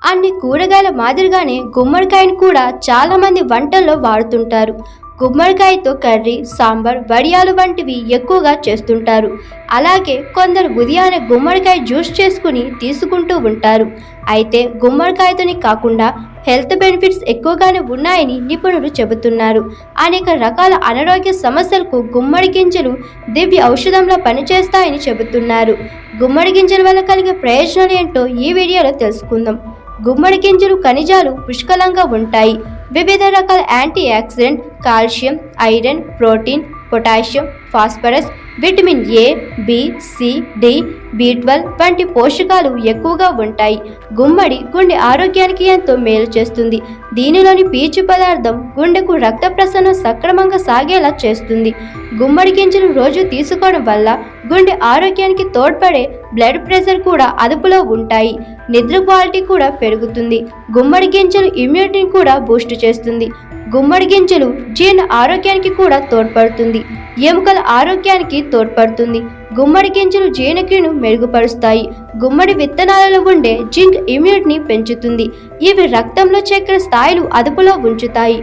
అన్ని కూరగాయల మాదిరిగానే గుమ్మడికాయను కూడా చాలామంది వంటల్లో వాడుతుంటారు. గుమ్మడికాయతో కర్రీ, సాంబార్, వడియాలు వంటివి ఎక్కువగా చేస్తుంటారు. అలాగే కొందరు ఉదయాన్నే గుమ్మడికాయ జ్యూస్ చేసుకుని తీసుకుంటూ ఉంటారు. అయితే గుమ్మడికాయతోని కాకుండా హెల్త్ బెనిఫిట్స్ ఎక్కువగానే ఉన్నాయని నిపుణులు చెబుతున్నారు. అనేక రకాల అనారోగ్య సమస్యలకు గుమ్మడి గింజలు దివ్య ఔషధంలా పనిచేస్తాయని చెబుతున్నారు. గుమ్మడి గింజల వల్ల కలిగే ప్రయోజనాలు ఏంటో ఈ వీడియోలో తెలుసుకుందాం. గుమ్మడి గింజలు ఖనిజాలు పుష్కలంగా ఉంటాయి. వివిధ రకాల antioxidant, calcium, iron, protein, potassium, phosphorus, vitamin A, B, C, D, బి12 వంటి పోషకాలు ఎక్కువగా ఉంటాయి. గుమ్మడి గుండె ఆరోగ్యానికి ఎంతో మేలు చేస్తుంది. దీనిలోని పీచు పదార్థం గుండెకు రక్త ప్రసరణ సక్రమంగా సాగేలా చేస్తుంది. గుమ్మడి గింజలు రోజు తీసుకోవడం వల్ల గుండె ఆరోగ్యానికి తోడ్పడే బ్లడ్ ప్రెషర్ కూడా అదుపులో ఉంటాయి. నిద్ర క్వాలిటీ కూడా పెరుగుతుంది. గుమ్మడి గింజలు ఇమ్యూనిటీని కూడా బూస్ట్ చేస్తుంది. గుమ్మడి గింజలు జీర్ణ ఆరోగ్యానికి కూడా తోడ్పడుతుంది. ఎముకల ఆరోగ్యానికి తోడ్పడుతుంది. గుమ్మడి గింజలు జీర్ణక్రియను మెరుగుపరుస్తాయి. గుమ్మడి విత్తనాలలో ఉండే జింక్ ఇమ్యూనిటీని పెంచుతుంది. ఇవి రక్తంలో చక్కెర స్థాయిలు అదుపులో ఉంచుతాయి.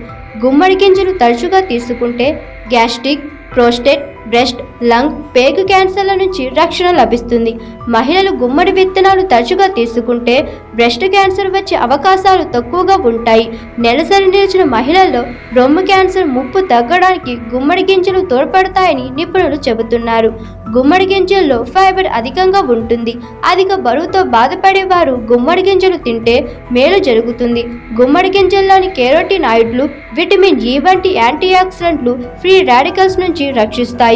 గుమ్మడి గింజలు తరచుగా తీసుకుంటే గ్యాస్ట్రిక్, ప్రోస్టేట్, బ్రెస్ట్, లంగ్, పేగు క్యాన్సర్ల నుంచి రక్షణ లభిస్తుంది. మహిళలు గుమ్మడి విత్తనాలు తరచుగా తీసుకుంటే బ్రెస్ట్ క్యాన్సర్ వచ్చే అవకాశాలు తక్కువగా ఉంటాయి. నెలసరి నిలిచిన మహిళల్లో రొమ్ము క్యాన్సర్ ముప్పు తగ్గడానికి గుమ్మడి గింజలు తోడ్పడతాయని నిపుణులు చెబుతున్నారు. గుమ్మడి గింజల్లో ఫైబర్ అధికంగా ఉంటుంది. అధిక బరువుతో బాధపడేవారు గుమ్మడి గింజలు తింటే మేలు జరుగుతుంది. గుమ్మడి గింజల్లోని కెరోటినాయిడ్లు, విటమిన్ ఇ వంటి యాంటీ ఆక్సిడెంట్లు ఫ్రీ రాడికల్స్ నుంచి రక్షిస్తాయి.